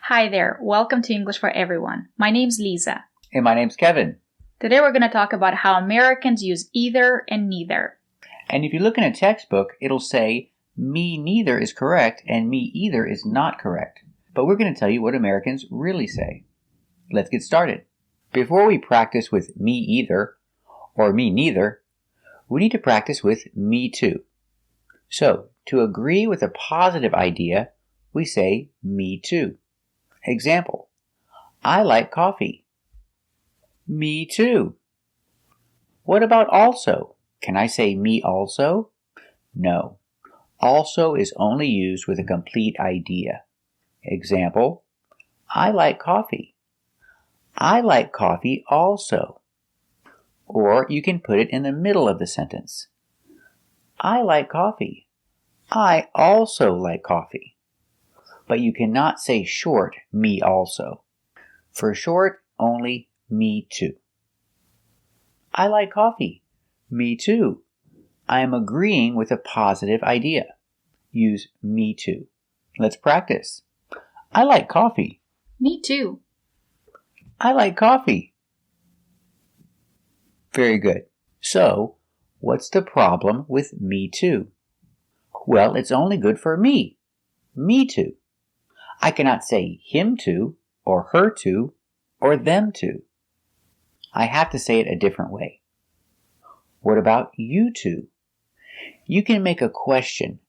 Hi there, welcome to English for Everyone. My name's Lisa. And my name's Kevin. Today we're going to talk about how Americans use either and neither. And if you look in a textbook, it'll say, me neither is correct and me either is not correct. But we're going to tell you what Americans really say. Let's get started. Before we practice with me either or me neither, we need to practice with me too. So, to agree with a positive idea, we say me too. Example, I like coffee. Me too. What about also? Can I say me also? No. Also is only used with a complete idea. Example, I like coffee. I like coffee also. Or you can put it in the middle of the sentence. I like coffee. I also like coffee. But you cannot say short, me also. For short, only me too. I like coffee. Me too. I am agreeing with a positive idea. Use me too. Let's practice. I like coffee. Me too. I like coffee. Very good. So, what's the problem with me too? Well, it's only good for me. Me too. I cannot say him too, or her too, or them too. I have to say it a different way. What about you too? You can make a question.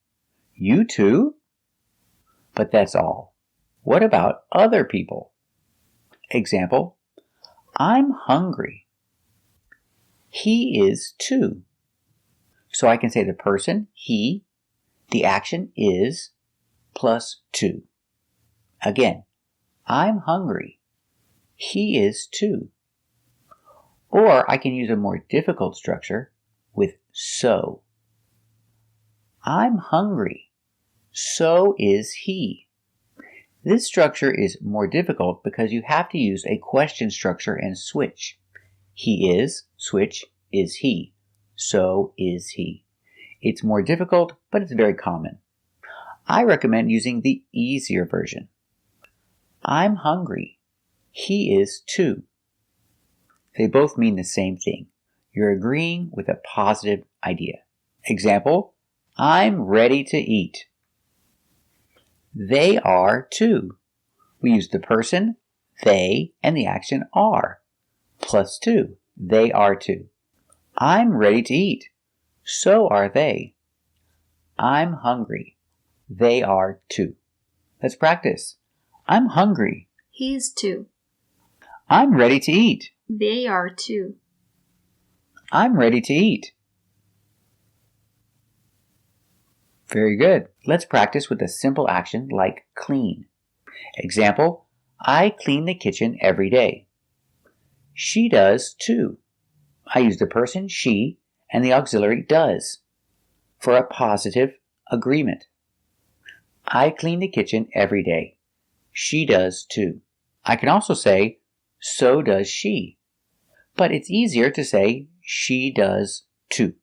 You too? But that's all. What about other people? Example, I'm hungry. He is too. So I can say the person, he, the action is, plus too. Again, I'm hungry. He is too. Or I can use a more difficult structure with so. I'm hungry. So is he. This structure is more difficult because you have to use a question structure and switch. He is, switch, is he. So is he. It's more difficult, but it's very common. I recommend using the easier version. I'm hungry. He is too. They both mean the same thing. You're agreeing with a positive idea. Example, I'm ready to eat. They are too. We use the person, they, and the action are. Plus too. They are too. I'm ready to eat. So are they. I'm hungry. They are too. Let's practice. I'm hungry. He's too. I'm ready to eat. They are too. I'm ready to eat. Very good. Let's practice with a simple action like clean. Example, I clean the kitchen every day. She does too. I use the person she and the auxiliary does for a positive agreement. I clean the kitchen every day. She does too. I can also say, so does she. But it's easier to say, she does too.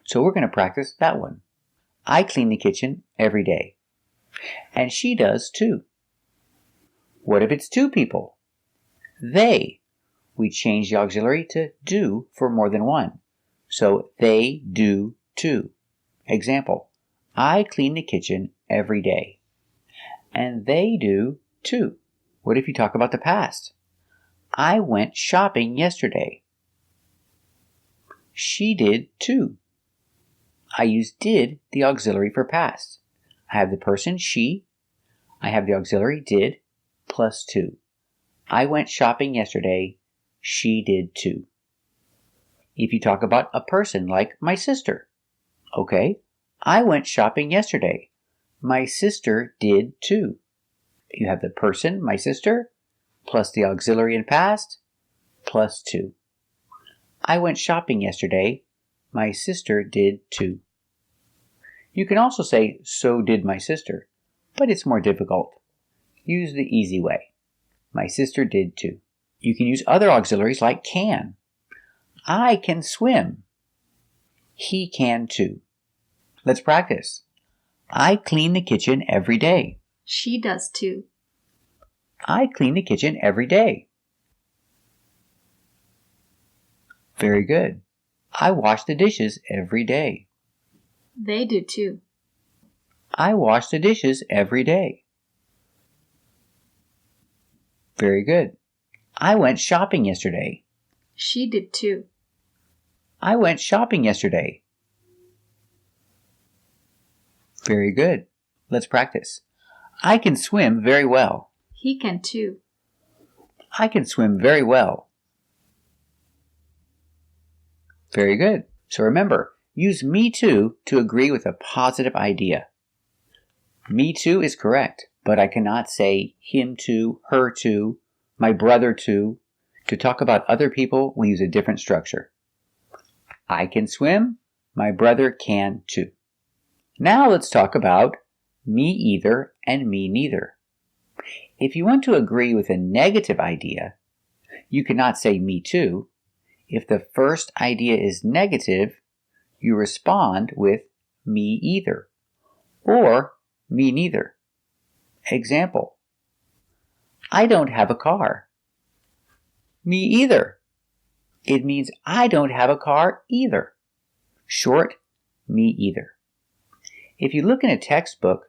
So we're going to practice that one. I clean the kitchen every day. And she does too. What if it's two people? They. We change the auxiliary to do for more than one. So they do too. Example, I clean the kitchen every day. And they do too. What if you talk about the past? I went shopping yesterday. She did too. I use did, the auxiliary for past. I have the person she. I have the auxiliary did plus too. I went shopping yesterday. She did too. If you talk about a person like my sister. Okay, I went shopping yesterday. My sister did too. You have the person, my sister, plus the auxiliary in past, plus too. I went shopping yesterday. My sister did too. You can also say, so did my sister, but it's more difficult. Use the easy way. My sister did too. You can use other auxiliaries like can. I can swim. He can too. Let's practice. I clean the kitchen every day. She does too. I clean the kitchen every day. Very good. I wash the dishes every day. They do too. I wash the dishes every day. Very good. I went shopping yesterday. She did too. I went shopping yesterday. Very good. Let's practice. I can swim very well. He can too. I can swim very well. Very good. So remember, use me too to agree with a positive idea. Me too is correct, but I cannot say him too, her too, my brother too. To talk about other people, we use a different structure. I can swim, my brother can too. Now let's talk about me either and me neither. If you want to agree with a negative idea, you cannot say me too. If the first idea is negative, you respond with me either or me neither. Example, I don't have a car. Me either. It means I don't have a car either. Short, me either. If you look in a textbook,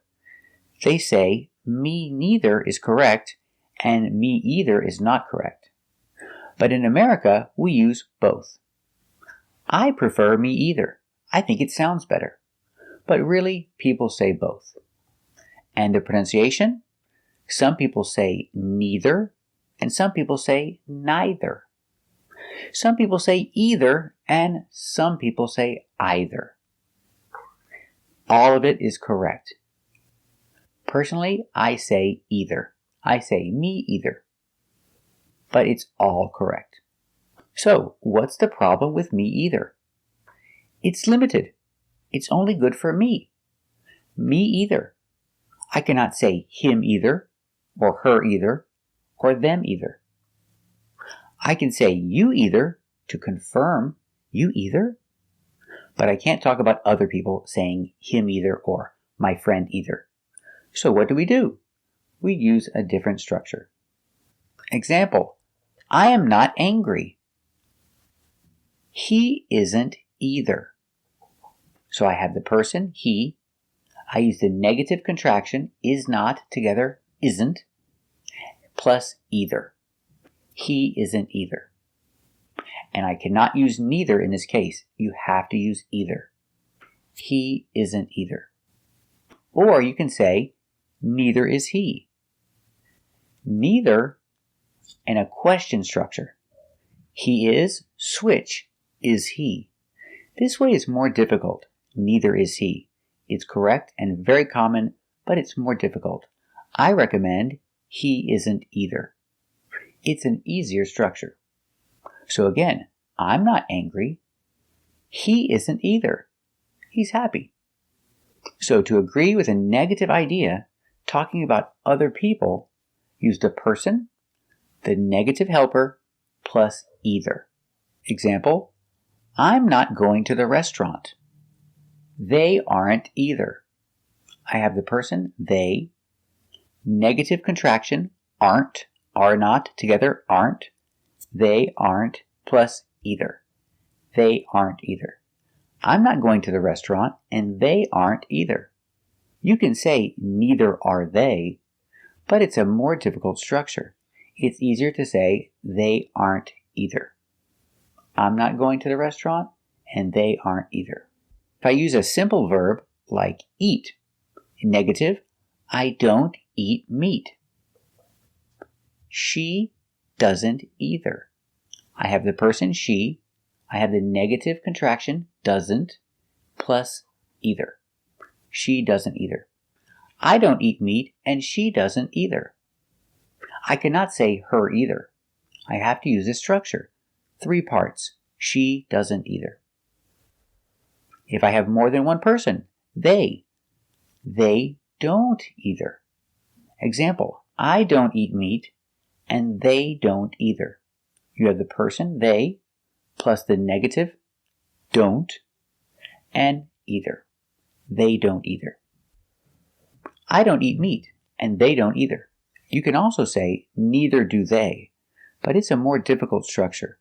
they say me neither is correct and me either is not correct. But in America, we use both. I prefer me either. I think it sounds better. But really, people say both. And the pronunciation? Some people say neither, and some people say neither. Some people say either, and some people say either. All of it is correct. Personally, I say either. I say me either. But it's all correct. So, what's the problem with me either? It's limited. It's only good for me. Me either. I cannot say him either, or her either, or them either. I can say you either to confirm you either, but I can't talk about other people saying him either or my friend either. So what do? We use a different structure. Example, I am not angry. He isn't either. So I have the person, he. I use the negative contraction, is not, together, isn't, plus either. He isn't either. And I cannot use neither in this case. You have to use either. He isn't either. Or you can say, neither is he. Neither and a question structure. He is, switch, is he. This way is more difficult. Neither is he. It's correct and very common, but it's more difficult. I recommend he isn't either. It's an easier structure. So again, I'm not angry. He isn't either. He's happy. So to agree with a negative idea, talking about other people, use the person, the negative helper, plus either. Example, I'm not going to the restaurant. They aren't either. I have the person, they, negative contraction, aren't, are not, together, aren't, they aren't, plus either. They aren't either. I'm not going to the restaurant, and they aren't either. You can say neither are they, but it's a more difficult structure. It's easier to say they aren't either. I'm not going to the restaurant, and they aren't either. If I use a simple verb like eat, negative, I don't eat meat. She doesn't either. I have the person she, I have the negative contraction doesn't, plus either. She doesn't either. I don't eat meat, and she doesn't either. I cannot say her either. I have to use this structure. 3 parts. She doesn't either. If I have more than one person, they don't either. Example, I don't eat meat, and they don't either. You have the person, they, plus the negative, don't, and either. They don't either. I don't eat meat, and they don't either. You can also say neither do they, but it's a more difficult structure.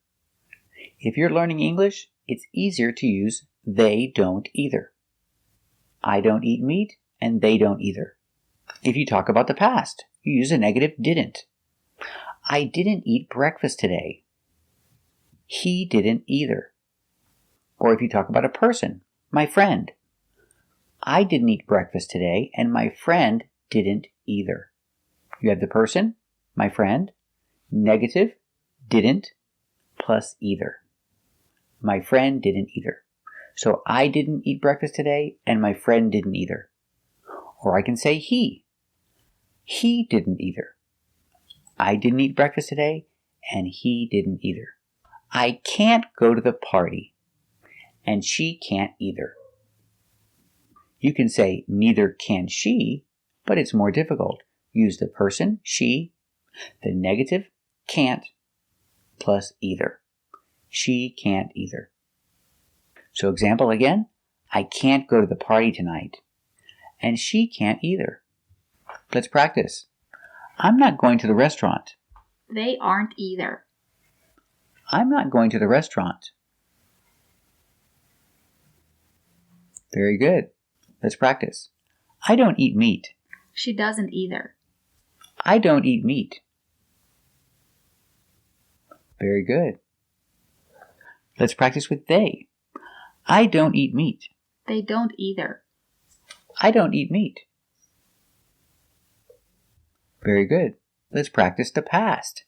If you're learning English, it's easier to use they don't either. I don't eat meat, and they don't either. If you talk about the past, you use a negative didn't. I didn't eat breakfast today. He didn't either. Or if you talk about a person, my friend. I didn't eat breakfast today, and my friend didn't either. You have the person, my friend, negative, didn't, plus either. My friend didn't either. So I didn't eat breakfast today, and my friend didn't either. Or I can say he. He didn't either. I didn't eat breakfast today, and he didn't either. I can't go to the party, and she can't either. You can say neither can she, but it's more difficult. Use the person, she, the negative, can't, plus either. She can't either. So example again, I can't go to the party tonight, and she can't either. Let's practice. I'm not going to the restaurant. They aren't either. I'm not going to the restaurant. Very good. Let's practice. I don't eat meat. She doesn't either. I don't eat meat. Very good. Let's practice with they. I don't eat meat. They don't either. I don't eat meat. Very good. Let's practice the past.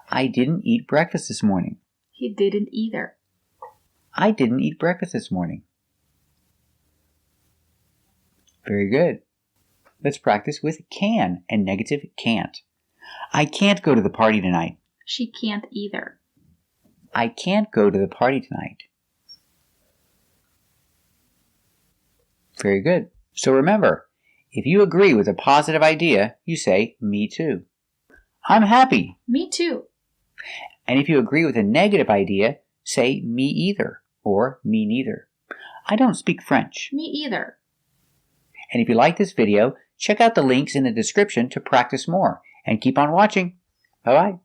I didn't eat breakfast this morning. He didn't either. I didn't eat breakfast this morning. Very good. Let's practice with can and negative can't. I can't go to the party tonight. She can't either. I can't go to the party tonight. Very good. So remember, if you agree with a positive idea, you say, me too. I'm happy. Me too. And if you agree with a negative idea, say, me either, or me neither. I don't speak French. Me either. And if you like this video, check out the links in the description to practice more. And keep on watching. Bye-bye.